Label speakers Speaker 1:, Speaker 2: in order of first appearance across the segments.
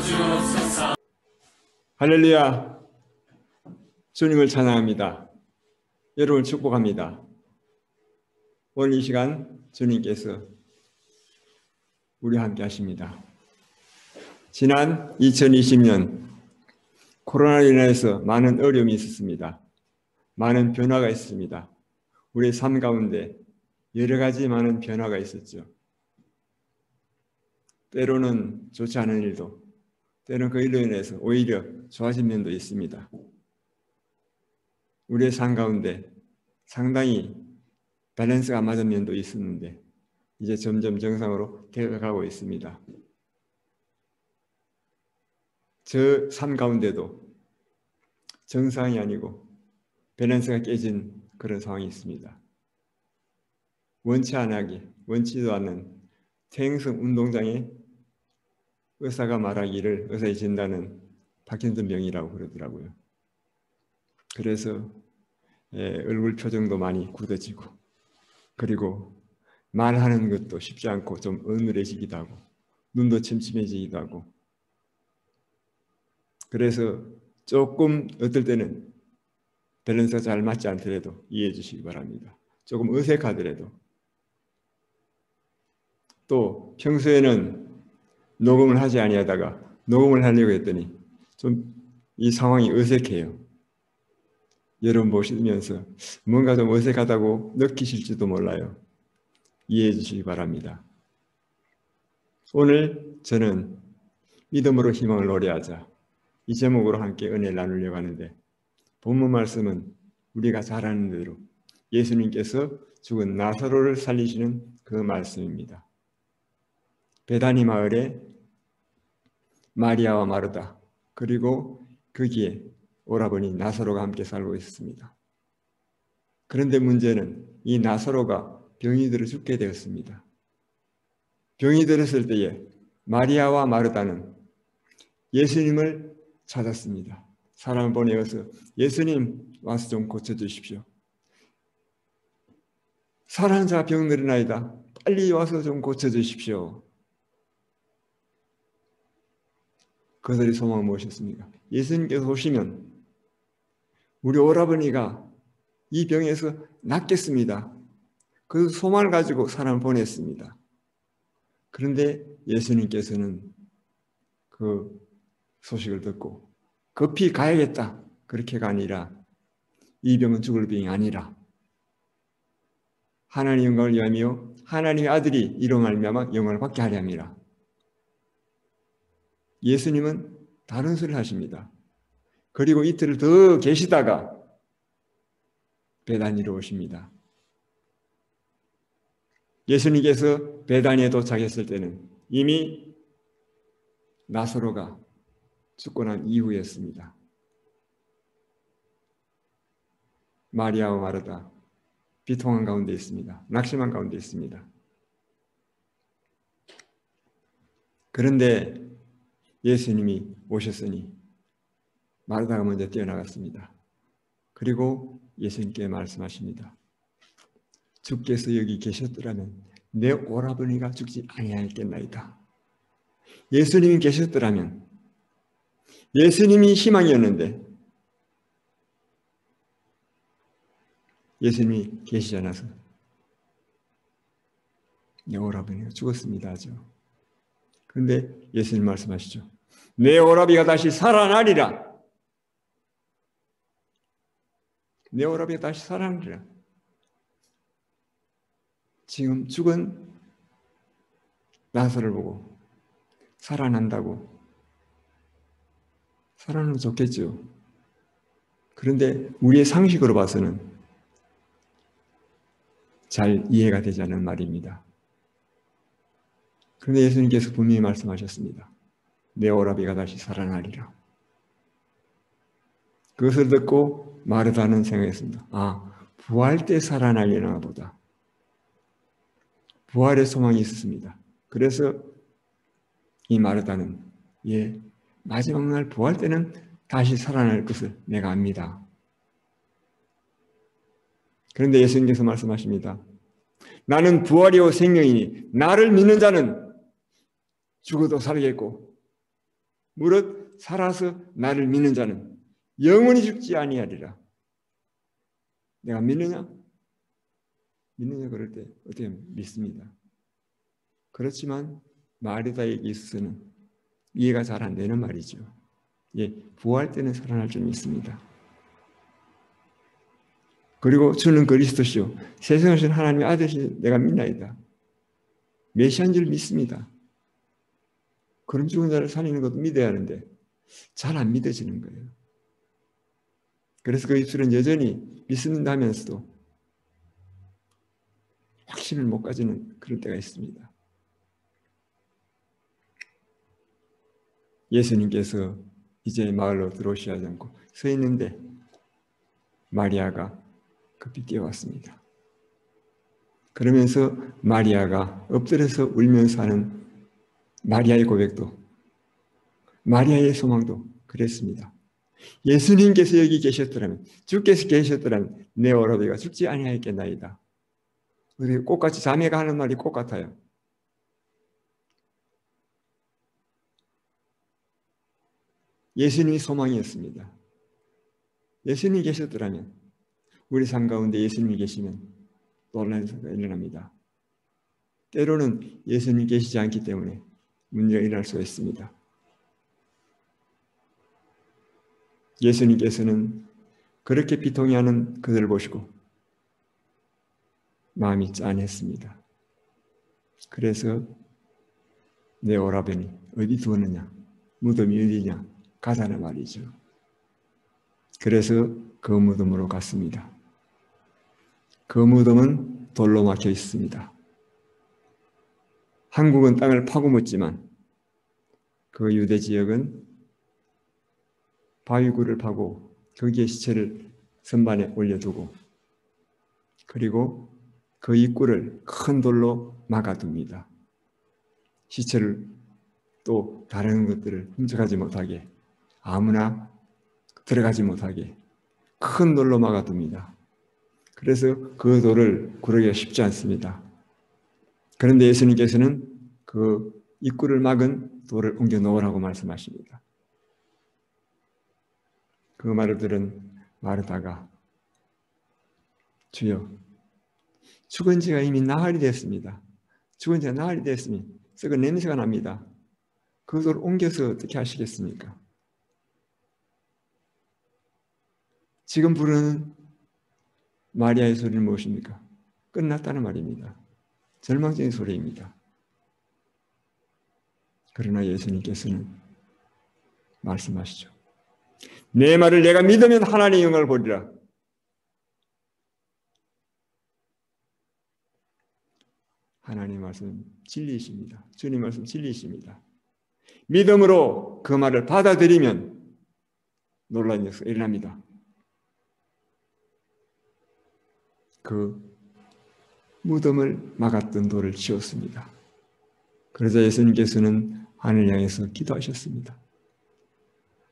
Speaker 1: 주옵소서.
Speaker 2: 할렐루야. 주님을 찬양합니다. 여러분을 축복합니다. 오늘 이 시간 주님께서 우리와 함께 하십니다. 지난 2020년 코로나로 인해서 많은 어려움이 있었습니다. 많은 변화가 있습니다. 우리의 삶 가운데 여러 가지 많은 변화가 있었죠. 때로는 좋지 않은 일도, 때로는 그 일로 인해서 오히려 좋아진 면도 있습니다. 우리의 삶 가운데 상당히 밸런스가 안 맞은 면도 있었는데 이제 점점 정상으로 되어가고 있습니다. 저 삶 가운데도 정상이 아니고 밸런스가 깨진 그런 상황이 있습니다. 원치도 않는 퇴행성 운동장에 의사가 말하기를 의사의 진단은 파킨슨 병이라고 그러더라고요. 그래서 얼굴 표정도 많이 굳어지고, 그리고 말하는 것도 쉽지 않고 좀 어눌해지기도 하고, 눈도 침침해지기도 하고, 그래서 조금 어떨 때는 밸런스가 잘 맞지 않더라도 이해해 주시기 바랍니다. 조금 어색하더라도. 또 평소에는 녹음을 하지 아니하다가 녹음을 하려고 했더니 좀 이 상황이 어색해요. 여러분 보시면서 뭔가 좀 어색하다고 느끼실지도 몰라요. 이해해 주시기 바랍니다. 오늘 저는 믿음으로 희망을 노래하자, 이 제목으로 함께 은혜를 나누려고 하는데, 본문 말씀은 우리가 잘 아는 대로 예수님께서 죽은 나사로를 살리시는 그 말씀입니다. 베다니 마을에 마리아와 마르다, 그리고 거기에 오라버니 나사로가 함께 살고 있었습니다. 그런데 문제는 이 나사로가 병이 들어 죽게 되었습니다. 병이 들었을 때에 마리아와 마르다는 예수님을 찾았습니다. 사람을 보내어서 예수님 와서 좀 고쳐주십시오. 사랑하는 자가 병들으나이다. 빨리 와서 좀 고쳐주십시오. 그들이 소망을 무엇이었습니까? 예수님께서 오시면 우리 오라버니가 이 병에서 낫겠습니다. 그 소망을 가지고 사람을 보냈습니다. 그런데 예수님께서는 그 소식을 듣고 급히 가야겠다, 그렇게가 아니라 이 병은 죽을 병이 아니라 하나님의 영광을 위하며 하나님의 아들이 이로 말미암아 영광을 받게 하려 함이라. 예수님은 다른 소리를 하십니다. 그리고 이틀을 더 계시다가 베다니로 오십니다. 예수님께서 베다니에 도착했을 때는 이미 나사로가 죽고 난 이후였습니다. 마리아와 마르다 비통한 가운데 있습니다. 낙심한 가운데 있습니다. 그런데 예수님이 오셨으니 마르다가 먼저 뛰어나갔습니다. 그리고 예수님께 말씀하십니다. 주께서 여기 계셨더라면 내 오라버니가 죽지 아니하였겠나이다. 예수님이 계셨더라면, 예수님이 희망이었는데 예수님이 계시지 않아서 내 오라버니가 죽었습니다 하죠. 그런데 예수님 말씀하시죠. 내 오라비가 다시 살아나리라. 내 오라비가 다시 살아나리라. 지금 죽은 나사로를 보고 살아난다고, 살아나면 좋겠죠. 그런데 우리의 상식으로 봐서는 잘 이해가 되지 않는 말입니다. 그런데 예수님께서 분명히 말씀하셨습니다. 내 오라비가 다시 살아나리라. 그것을 듣고 마르다는 생각했습니다. 아, 부활 때 살아나려나 보다. 부활의 소망이 있었습니다. 그래서 이 마르다는 마지막 날 부활 때는 다시 살아날 것을 내가 압니다. 그런데 예수님께서 말씀하십니다. 나는 부활이요 생명이니 나를 믿는 자는 죽어도 살겠고 무릇 살아서 나를 믿는 자는 영원히 죽지 아니하리라. 내가 믿느냐? 믿느냐 그럴 때 어떻게 믿습니다. 그렇지만 마르다에게 있어서는 이해가 잘 안 되는 말이죠. 예, 부활 때는 살아날 줄 믿습니다. 그리고 주는 그리스도시요 세상에 오신 하나님의 아들이신 내가 믿나이다. 메시아인 줄 믿습니다. 그럼 죽은 자를 살리는 것도 믿어야 하는데 잘 안 믿어지는 거예요. 그래서 그 입술은 여전히 믿는다면서도 확신을 못 가지는 그럴 때가 있습니다. 예수님께서 이제 마을로 들어오시지 않고 서 있는데 마리아가 급히 뛰어왔습니다. 그러면서 마리아가 엎드려서 울면서 하는 마리아의 고백도, 마리아의 소망도 그랬습니다. 예수님께서 여기 계셨더라면, 주께서 계셨더라면 내 오라비가 죽지 아니하였겠나이다. 우리 꽃같이 자매가 하는 말이 꽃 같아요. 예수님이 소망이었습니다. 예수님이 계셨더라면, 우리 삶 가운데 예수님이 계시면 놀라는 사고가 일어납니다. 때로는 예수님이 계시지 않기 때문에 문제가 일어날 수가 있습니다. 예수님께서는 그렇게 비통해하는 그들을 보시고 마음이 짠했습니다. 그래서 내 오라버니 어디 두었느냐? 무덤이 어디냐? 가자는 말이죠. 그래서 그 무덤으로 갔습니다. 그 무덤은 돌로 막혀 있습니다. 한국은 땅을 파고 묻지만 그 유대 지역은 바위굴을 파고 거기에 시체를 선반에 올려두고 그리고 그 입구를 큰 돌로 막아둡니다. 시체를 또 다른 것들을 훔쳐가지 못하게 아무나 들어가지 못하게 큰 돌로 막아둡니다. 그래서 그 돌을 구르기가 쉽지 않습니다. 그런데 예수님께서는 그 입구를 막은 돌을 옮겨 놓으라고 말씀하십니다. 그 말을 들은 마르다가 주여 죽은 지가 이미 나흘이 됐습니다. 죽은 지가 나흘이 됐으니 썩은 냄새가 납니다. 그 돌을 옮겨서 어떻게 하시겠습니까? 지금 부르는 마리아의 소리는 무엇입니까? 끝났다는 말입니다. 절망적인 소리입니다. 그러나 예수님께서는 말씀하시죠. 내 말을 내가 믿으면 하나님의 영광을 보리라. 하나님의 말씀은 진리이십니다. 주님 말씀 진리이십니다. 믿음으로 그 말을 받아들이면 놀라운 역사가 일어납니다. 그 무덤을 막았던 돌을 치웠습니다. 그러자 예수님께서는 하늘 향해서 기도하셨습니다.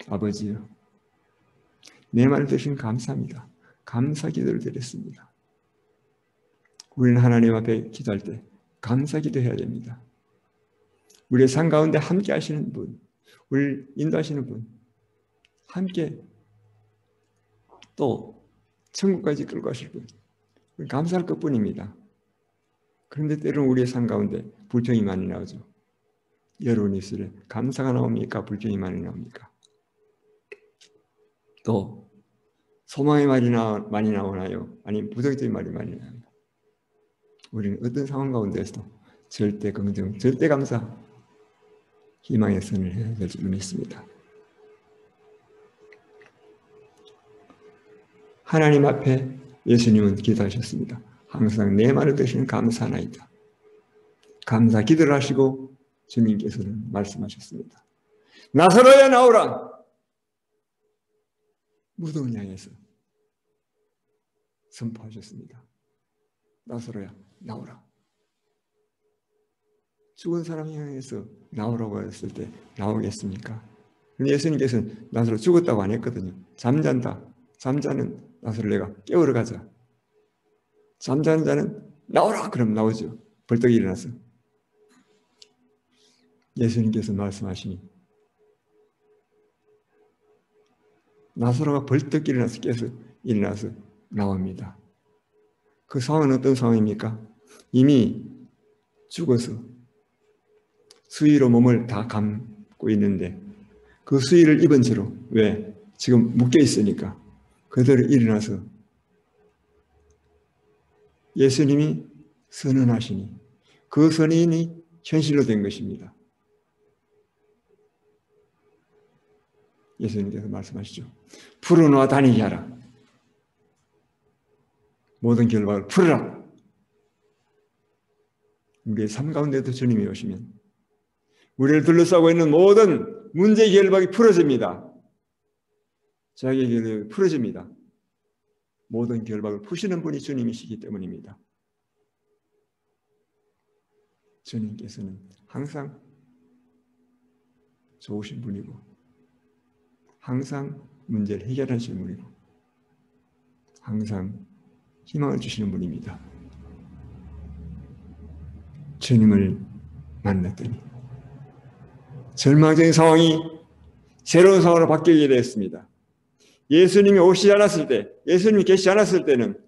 Speaker 2: 아버지요, 내 말을 들으신 감사합니다. 감사 기도를 드렸습니다. 우리는 하나님 앞에 기도할 때 감사 기도해야 됩니다. 우리의 삶 가운데 함께 하시는 분, 우리를 인도하시는 분, 함께 또 천국까지 끌고 가실 분, 감사할 것뿐입니다. 그런데 때로는 우리의 삶 가운데 불평이 많이 나오죠. 여러분이 있으래 감사가 나옵니까? 불평이 많이 나옵니까? 또 소망의 말이 많이 나오나요? 아니면 부정적인 말이 많이 나오나요? 우리는 어떤 상황 가운데서도 절대 긍정, 절대 감사, 희망의 선을 해야 될 줄 믿습니다. 하나님 앞에 예수님은 기도하셨습니다. 항상 내 말을 들으시는 감사나이다. 감사 기도를 하시고 주님께서는 말씀하셨습니다. 나사로야 나오라. 무덤을 향해서 선포하셨습니다. 나사로야 나오라. 죽은 사람 향해서 나오라고 했을 때 나오겠습니까? 근데 예수님께서는 나사로 죽었다고 안 했거든요. 잠잔다. 잠자는 나사로 내가 깨우러 가자. 잠자는 자는 나오라. 그럼 나오죠. 벌떡 일어나서. 예수님께서 말씀하시니 나사로가 벌떡 일어나서 깨서 일어나서 나옵니다. 그 상황은 어떤 상황입니까? 이미 죽어서 수의로 몸을 다 감고 있는데 그 수의를 입은 채로, 왜? 지금 묶여 있으니까 그대로 일어나서 예수님이 선언하시니 그 선언이 현실로 된 것입니다. 예수님께서 말씀하시죠. 풀어놓아 다니게 하라. 모든 결박을 풀어라. 우리의 삶 가운데도 주님이 오시면 우리를 둘러싸고 있는 모든 문제 결박이 풀어집니다. 자기의 결박이 풀어집니다. 모든 결박을 푸시는 분이 주님이시기 때문입니다. 주님께서는 항상 좋으신 분이고 항상 문제를 해결하시는 분이고 항상 희망을 주시는 분입니다. 주님을 만났더니 절망적인 상황이 새로운 상황으로 바뀌게 되었습니다. 예수님이 오시지 않았을 때, 예수님이 계시지 않았을 때는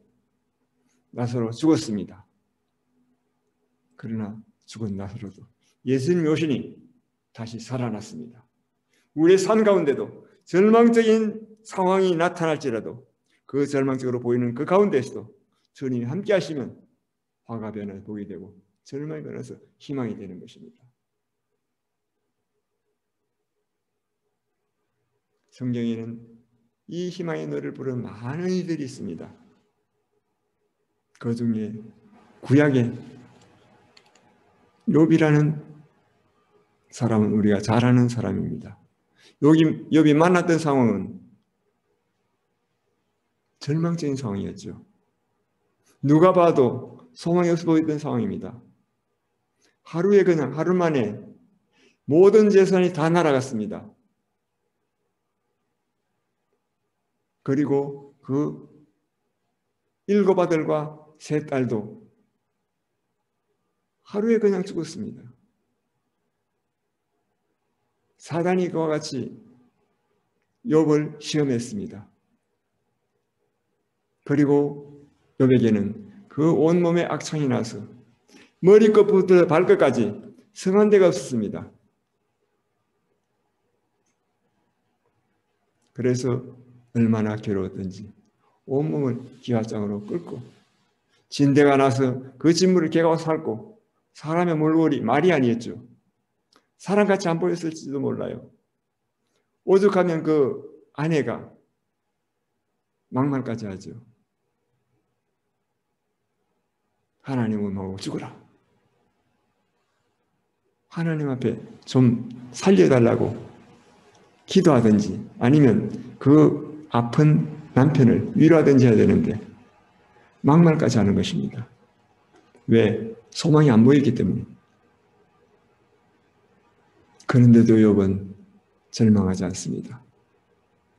Speaker 2: 나사로 죽었습니다. 그러나 죽은 나사로도 예수님이 오시니 다시 살아났습니다. 우리의 삶 가운데도 절망적인 상황이 나타날지라도 그 절망적으로 보이는 그 가운데에서도 주님이 함께 하시면 화가 변화를 보게 되고 절망이 변해서 희망이 되는 것입니다. 성경에는 이 희망의 노래를 부르는 많은 이들이 있습니다. 그 중에 구약의 욥이라는 사람은 우리가 잘 아는 사람입니다. 욥이 만났던 상황은 절망적인 상황이었죠. 누가 봐도 소망이 없어 보이던 상황입니다. 하루 만에 모든 재산이 다 날아갔습니다. 그리고 그 7 아들과 3 딸도 하루에 그냥 죽었습니다. 사단이 그와 같이 욥을 시험했습니다. 그리고 욥에게는 그 온몸에 악창이 나서 머리끝부터 발끝까지 성한 데가 없었습니다. 그래서 얼마나 괴로웠던지 온몸을 기와장으로 끓고 진대가 나서 그 진물을 개가 살고 사람의 몰골이 말이 아니었죠. 사람같이 안 보였을지도 몰라요. 오죽하면 그 아내가 막말까지 하죠. 하나님을 보고 죽어라. 하나님 앞에 좀 살려달라고 기도하든지 아니면 그 아픈 남편을 위로하든지 해야 되는데 막말까지 하는 것입니다. 왜? 소망이 안 보이기 때문에. 그런데도 욥은 절망하지 않습니다.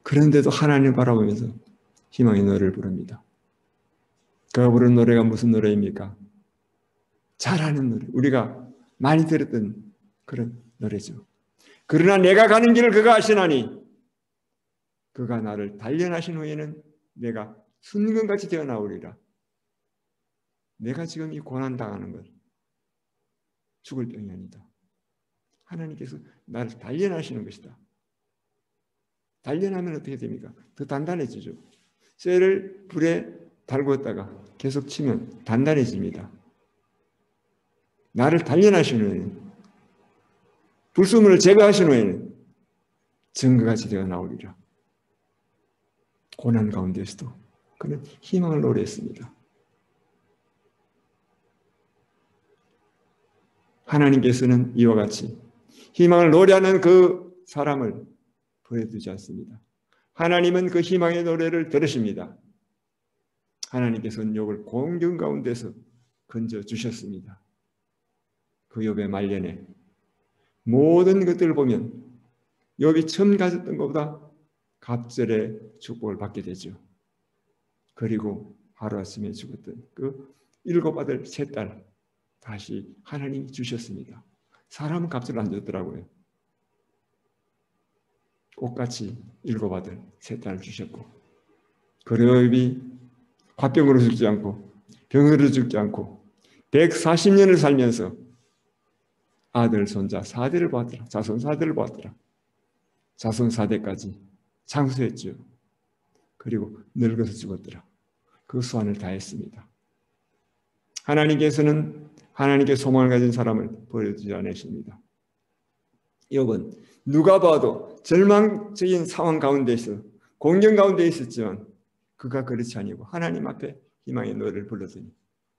Speaker 2: 그런데도 하나님을 바라보면서 희망의 노래를 부릅니다. 그가 부른 노래가 무슨 노래입니까? 잘 아는 노래. 우리가 많이 들었던 그런 노래죠. 그러나 내가 가는 길을 그가 아시나니 그가 나를 단련하신 후에는 내가 순금같이 되어 나오리라. 내가 지금 이 고난당하는 것 죽을 병이 아니다. 하나님께서 나를 단련하시는 것이다. 단련하면 어떻게 됩니까? 더 단단해지죠. 쇠를 불에 달구었다가 계속 치면 단단해집니다. 나를 단련하신 후에는 불순물을 제거하신 후에는 증거같이 되어 나오리라. 고난 가운데서도 그는 희망을 노래했습니다. 하나님께서는 이와 같이 희망을 노래하는 그 사람을 버려두지 않습니다. 하나님은 그 희망의 노래를 들으십니다. 하나님께서는 욥을 공경 가운데서 건져주셨습니다. 그 욥의 말년에 모든 것들을 보면 욥이 처음 가졌던 것보다 갑절의 축복을 받게 되죠. 그리고 하루아침에 죽었던 그 7 아들 3 딸 다시 하나님이 주셨습니다. 사람은 값을 안 줬더라고요. 똑같이 7 아들 3 딸을 주셨고 그레옵이 화병으로 죽지 않고 병으로 죽지 않고 140년을 살면서 아들, 손자 4대를 보았더라. 자손 4대를 보았더라. 자손 4대까지 장수했죠. 그리고 늙어서 죽었더라. 그 수완을 다했습니다. 하나님께서는 하나님께 소망을 가진 사람을 버려두지 않으십니다. 욥은 누가 봐도 절망적인 상황 가운데 있어 공경 가운데 있었지만 그가 그렇지 아니고 하나님 앞에 희망의 노래를 불렀더니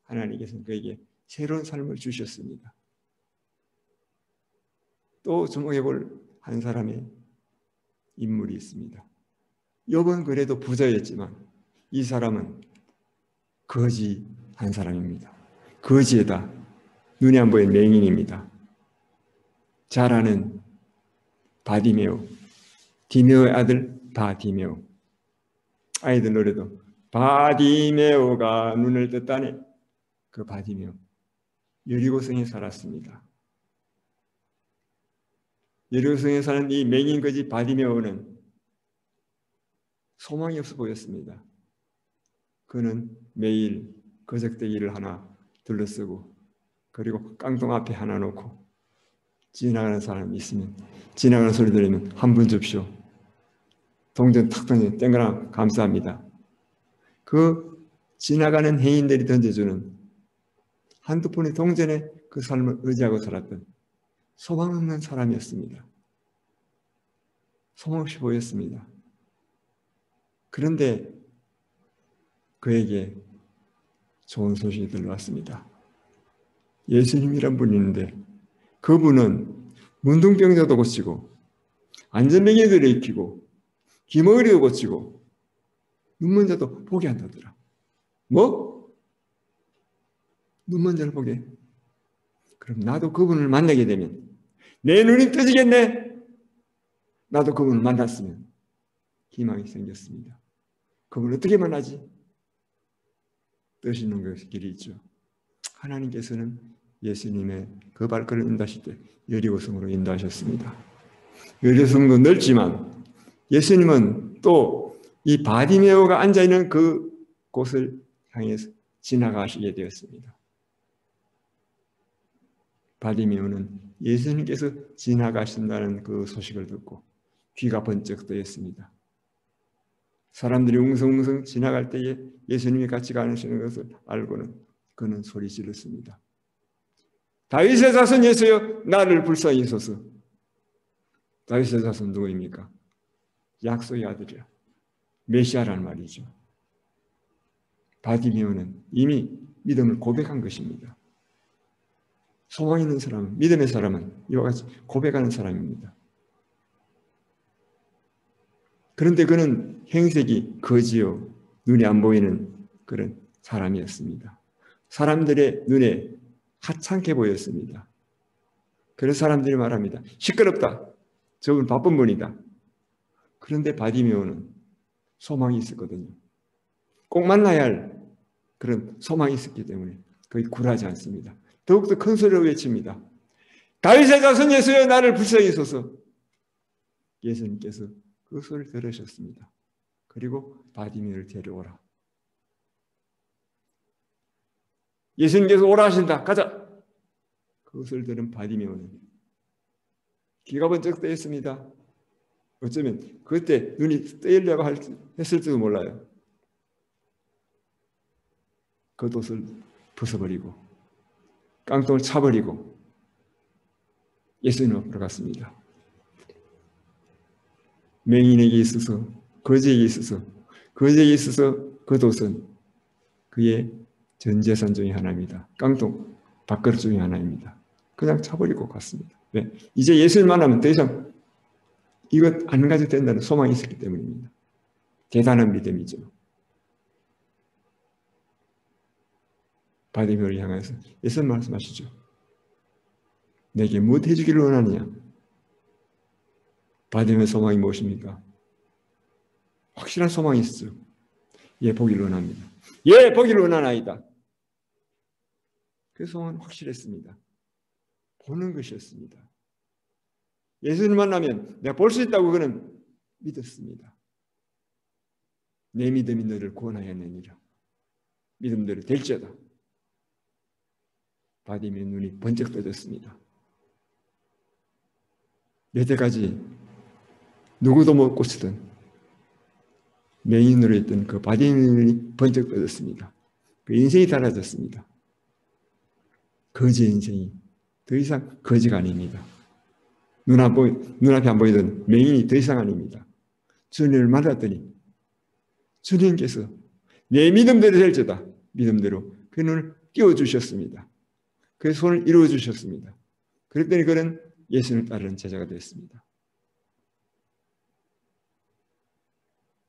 Speaker 2: 하나님께서는 그에게 새로운 삶을 주셨습니다. 또 주목해볼 한 사람의 인물이 있습니다. 욥은 그래도 부자였지만 이 사람은 거지한 사람입니다. 거지에다 눈이 안 보이는 맹인입니다. 잘 아는 바디메오, 디메오의 아들 바디메오. 아이들 노래도 바디메오가 눈을 떴다네. 그 바디메오 여리고성에 살았습니다. 여리고성에 사는 이 맹인 거지 바디메오는 소망이 없어 보였습니다. 그는 매일 거적대기를 하나 둘러쓰고 그리고 깡통 앞에 하나 놓고 지나가는 사람이 있으면 지나가는 소리 들으면 한 분 줍쇼. 동전 탁 던져 땡그랑 감사합니다. 그 지나가는 해인들이 던져주는 한두 푼의 동전에 그 삶을 의지하고 살았던 소망 없는 사람이었습니다. 소망 없이 보였습니다. 그런데 그에게 좋은 소식이 들려왔습니다. 예수님이란 분이 있는데 그분은 문둥병자도 고치고 안전뱅이들을 익히고 귀머거리도 고치고 눈먼 자도 보게 한다더라. 뭐? 눈먼 자를 보게? 그럼 나도 그분을 만나게 되면 내 눈이 떠지겠네. 나도 그분을 만났으면 희망이 생겼습니다. 그분을 어떻게 만나지? 뜻 있는 길이 있죠. 하나님께서는 예수님의 그 발걸음을 인도하실 때 여리고성으로 인도하셨습니다. 여리고성도 넓지만 예수님은 또 이 바디메오가 앉아있는 그 곳을 향해서 지나가시게 되었습니다. 바디메오는 예수님께서 지나가신다는 그 소식을 듣고 귀가 번쩍 뜨였습니다. 사람들이 웅성웅성 지나갈 때에 예수님이 같이 가시는 것을 알고는 그는 소리 질렀습니다. 다윗의 자손 예수여 나를 불쌍히 여소서. 다윗의 자손 누구입니까? 약속의 아들이야. 메시아라는 말이죠. 바디메오는 이미 믿음을 고백한 것입니다. 소망 있는 사람은, 믿음의 사람은 이와 같이 고백하는 사람입니다. 그런데 그는 행색이 거지요. 눈이 안 보이는 그런 사람이었습니다. 사람들의 눈에 하찮게 보였습니다. 그래서 사람들이 말합니다. 시끄럽다. 저분 바쁜 분이다. 그런데 바디메오는 소망이 있었거든요. 꼭 만나야 할 그런 소망이 있었기 때문에 거의 굴하지 않습니다. 더욱더 큰 소리로 외칩니다. 다윗의 자손 예수여 나를 불쌍히 여소서. 예수님께서 그 소리를 들으셨습니다. 그리고 바디메오를 데려오라. 예수님께서 오라 하신다. 가자. 그것을 들은 바디메오는 귀가 번쩍 뜨였습니다. 어쩌면 그때 눈이 뜨이려고 했을지도 몰라요. 겉옷을 벗어버리고 깡통을 차버리고 예수님 앞으로 갔습니다. 맹인에게 있어서 거지에게 있어서 겉옷은 그의 전 재산 중에 하나입니다. 깡통 밥그릇 중에 하나입니다. 그냥 차버리고 갔습니다. 왜? 이제 예수를 만나면 더 이상 이것 안 가져도 된다는 소망이 있었기 때문입니다. 대단한 믿음이죠. 바디메오를 향해서 예수님 말씀하시죠. 내게 무엇 해주기를 원하느냐? 바디메오의 소망이 무엇입니까? 확실한 소망이 있어요. 예, 보기를 원합니다. 예, 보기를 원하나이다. 그 소망은 확실했습니다. 보는 것이었습니다. 예수님을 만나면 내가 볼 수 있다고 그는 믿었습니다. 내 믿음이 너를 구원하였느니라. 믿음대로 될지어다. 바디미의 눈이 번쩍 떠졌습니다. 여태까지 누구도 못 고치던 맹인으로 있던 그 바디미의 눈이 번쩍 떠졌습니다. 그 인생이 달라졌습니다. 거지 인생이 더 이상 거지가 아닙니다. 눈앞에 안 보이던 맹인이 더 이상 아닙니다. 주님을 만났더니 주님께서 내 믿음대로 될지어다. 믿음대로 그 눈을 띄워주셨습니다. 그 손을 이루어주셨습니다. 그랬더니 그는 예수를 따르는 제자가 되었습니다.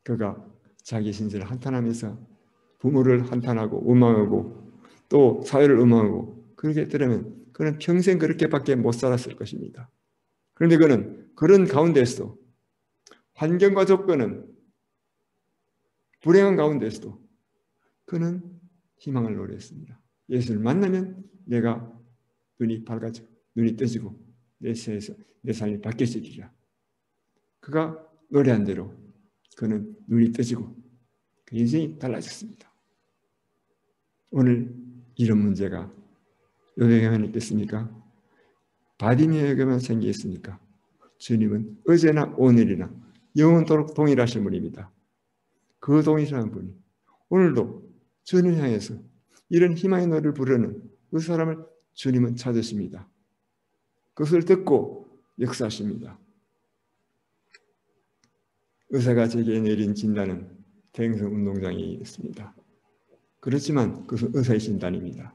Speaker 2: 그가 자기 신세를 한탄하면서 부모를 한탄하고 원망하고 또 사회를 원망하고 그렇게 했더라면 그는 평생 그렇게밖에 못 살았을 것입니다. 그런데 그는 그런 가운데서도 환경과 조건은 불행한 가운데서도 그는 희망을 노래했습니다. 예수를 만나면 내가 눈이 밝아지고 눈이 떠지고 내 삶이 바뀌어지리라. 그가 노래한 대로 그는 눈이 떠지고 그 인생이 달라졌습니다. 오늘 이런 문제가 요동에만 있겠습니까? 바디미에게만 생기겠습니까? 주님은 어제나 오늘이나 영원토록 동일하신 분입니다. 그 동일한 분이 오늘도 주님을 향해서 이런 희망의 노래를 부르는 그 사람을 주님은 찾으십니다. 그것을 듣고 역사하십니다. 의사가 제게 내린 진단은 대행성 운동장애였습니다. 그렇지만 그것은 의사의 진단입니다.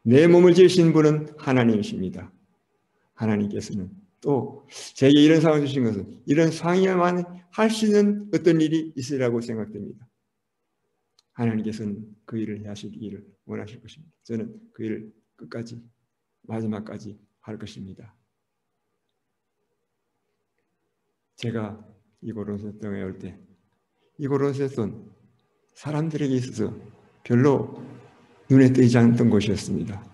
Speaker 2: 내 몸을 지으신 분은 하나님이십니다. 하나님께서는 또 제게 이런 상황을 주신 것은 이런 상황에만 할 수 있는 어떤 일이 있으리라고 생각됩니다. 하나님께서는 그 일을 하시기를 원하실 것입니다. 저는 그 일을 끝까지 마지막까지 할 것입니다. 제가 이 고린도 땅에 올 때 이 고린도는 사람들에게 있어서 별로 눈에 띄지 않던 곳이었습니다.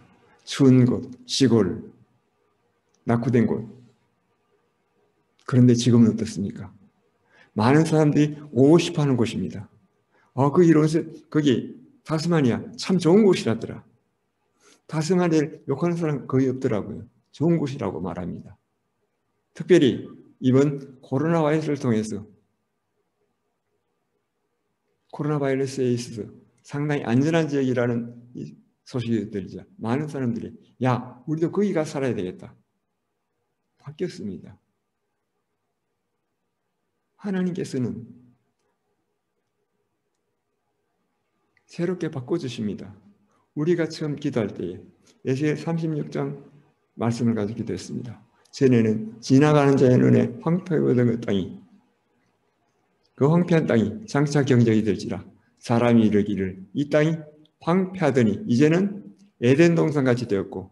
Speaker 2: 추운 곳, 시골, 낙후된 곳. 그런데 지금은 어떻습니까? 많은 사람들이 오고 싶어하는 곳입니다. 그 이론에서 거기 타스마니아 참 좋은 곳이라더라. 타스마니아를 욕하는 사람 거의 없더라고요. 좋은 곳이라고 말합니다. 특별히 이번 코로나 바이러스를 통해서 코로나 바이러스에 있어서 상당히 안전한 지역이라는 소식이 들리자 많은 사람들이 야, 우리도 거기 가서 살아야 되겠다. 바뀌었습니다. 하나님께서는 새롭게 바꿔주십니다. 우리가 처음 기도할 때에 에스겔 36장 말씀을 가지고 기도했습니다. 전에는 지나가는 자의 눈에 황폐하던 그 땅이 그 황폐한 땅이 장차 경적이 될지라 사람이 이르기를 이 땅이 황폐하더니 이제는 에덴 동산같이 되었고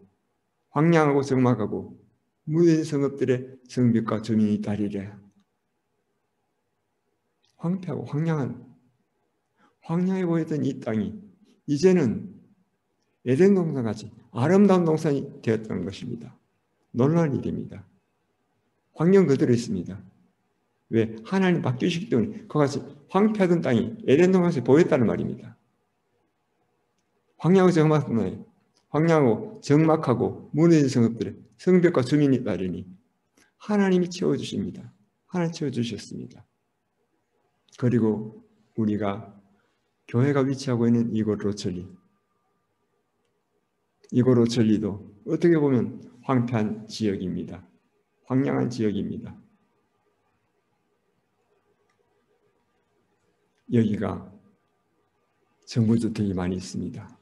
Speaker 2: 황량하고 적막하고 무딘 성읍들의 성벽과 주민이 있다리래. 황폐하고 황량해 보이던 이 땅이 이제는 에덴 동산같이 아름다운 동산이 되었다는 것입니다. 놀라운 일입니다. 환경 그대로 있습니다. 왜? 하나님 바뀌시기 때문에 그것이 황폐하던 땅이 에덴 동산에서 보였다는 말입니다. 황량하고 적막하고 무너진 성읍들의 성벽과 주민이 따르니 하나님이 채워주십니다. 하나님 채워주셨습니다. 그리고 우리가 교회가 위치하고 있는 이곳 로철리도 어떻게 보면 황폐한 지역입니다. 황량한 지역입니다. 여기가 정부주택이 많이 있습니다.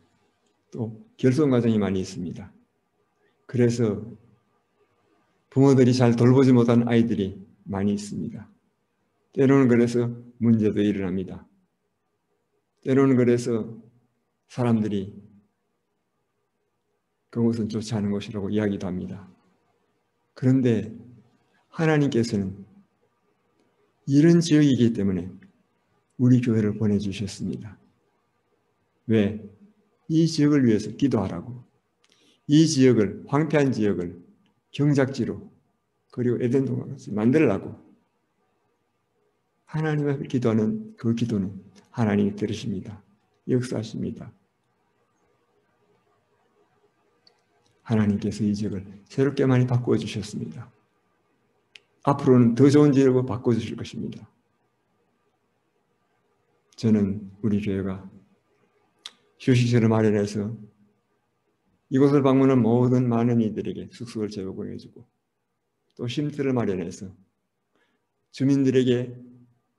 Speaker 2: 또 결손가정이 많이 있습니다. 그래서 부모들이 잘 돌보지 못한 아이들이 많이 있습니다. 때로는 그래서 문제도 일어납니다. 때로는 그래서 사람들이 그곳은 좋지 않은 곳이라고 이야기도 합니다. 그런데 하나님께서는 이런 지역이기 때문에 우리 교회를 보내주셨습니다. 왜? 이 지역을 위해서 기도하라고. 이 지역을, 황폐한 지역을 경작지로 그리고 에덴 동산같이 만들라고. 하나님 앞에 기도하는 그 기도는 하나님이 들으십니다. 역사하십니다. 하나님께서 이 지역을 새롭게 많이 바꾸어 주셨습니다. 앞으로는 더 좋은 지역으로 바꿔 주실 것입니다. 저는 우리 교회가 휴식처를 마련해서 이곳을 방문한 모든 많은 이들에게 숙소를 제공해주고 또 쉼터를 마련해서 주민들에게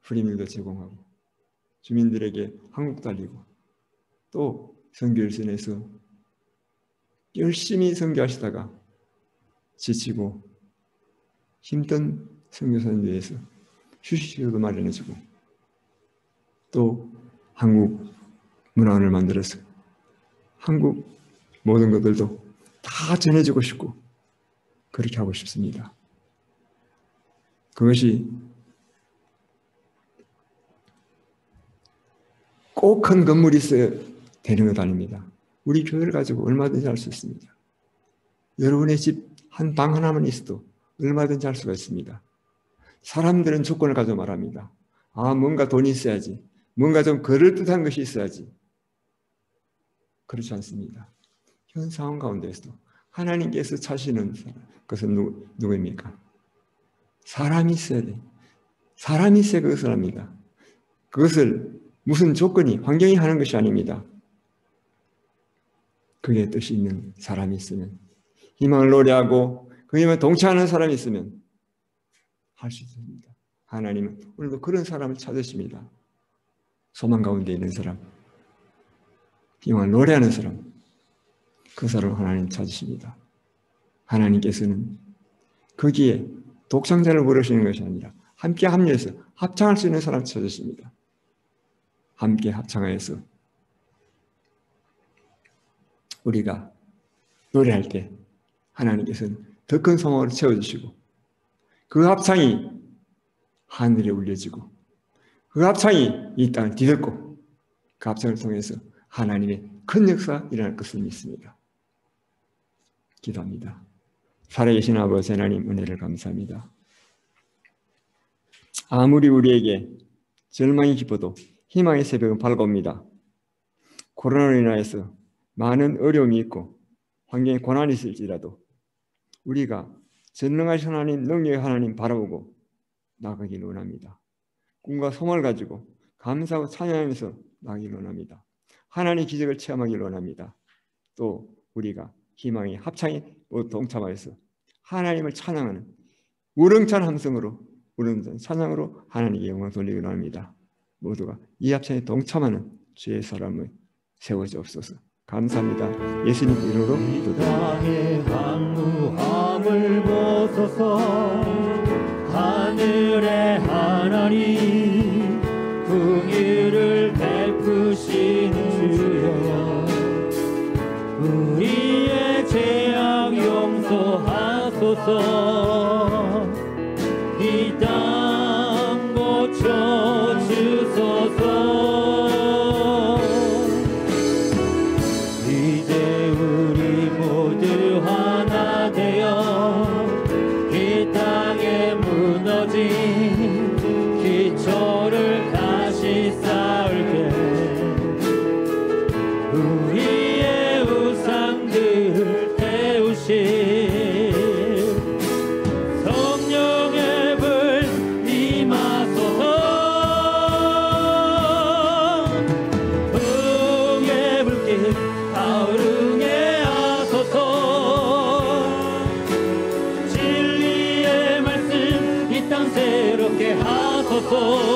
Speaker 2: 프리밀도 제공하고 주민들에게 한국도 알리고 또 선교일선에서 열심히 선교하시다가 지치고 힘든 선교사를 위해서 휴식처도 마련해주고 또 한국 문화원을 만들어서 한국 모든 것들도 다 전해주고 싶고 그렇게 하고 싶습니다. 그것이 꼭 큰 건물이 있어야 되는 것 아닙니다. 우리 교회를 가지고 얼마든지 할 수 있습니다. 여러분의 집 한 방 하나만 있어도 얼마든지 할 수가 있습니다. 사람들은 조건을 가지고 말합니다. 뭔가 돈이 있어야지. 뭔가 좀 그럴듯한 것이 있어야지. 그렇지 않습니다. 현 상황 가운데서도 하나님께서 찾으시는 것은 누구입니까? 사람이 있어야 돼. 사람이 있어야 그것을 합니다. 그것을 무슨 조건이, 환경이 하는 것이 아닙니다. 그게 뜻이 있는 사람이 있으면, 희망을 노래하고 그 희망에 동참하는 사람이 있으면 할 수 있습니다. 하나님은 오늘도 그런 사람을 찾으십니다. 소망 가운데 있는 사람, 희망을 노래하는 사람, 그 사람을 하나님 찾으십니다. 하나님께서는 거기에 독창자를 부르시는 것이 아니라 함께 합류해서 합창할 수 있는 사람을 찾으십니다. 함께 합창하여서 우리가 노래할 때 하나님께서는 더 큰 소망으로 채워주시고 그 합창이 하늘에 울려지고 그 합창이 이 땅을 뒤덮고 그 합창을 통해서 하나님의 큰 역사가 일어날 것을 믿습니다. 기도합니다. 살아계신 아버지 하나님 은혜를 감사합니다. 아무리 우리에게 절망이 깊어도 희망의 새벽은 밝아옵니다. 코로나로 인하여서 많은 어려움이 있고 환경에 고난이 있을지라도 우리가 전능하신 하나님, 능력의 하나님 바라보고 나가기를 원합니다. 꿈과 소망을 가지고 감사하고 찬양하면서 나가기를 원합니다. 하나님의 기적을 체험하기를 원합니다. 또 우리가 희망의 합창에 동참하여서 하나님을 찬양하는 우렁찬 함성으로, 우렁찬 찬양으로 하나님께 영광을 돌리기를 원합니다. 모두가 이 합창에 동참하는 주의 사람을 세워주옵소서. 감사합니다. 예수님 이름으로 기도드립니다.
Speaker 1: 땅의 황무함을 벗어서 하늘의 하나님 긍휼을 베푸시는 주여 우리의 죄악 용서하소서 이 땅 고쳐주소서 이제 우리 모두 하나 되어 이 땅에 무너진 기초를 다시 쌓을게 우리의 우상들을 태우실 성령의 불 임하소서 흥의 불길 타오르게 하소서 진리의 말씀 이 땅 새롭게 하소서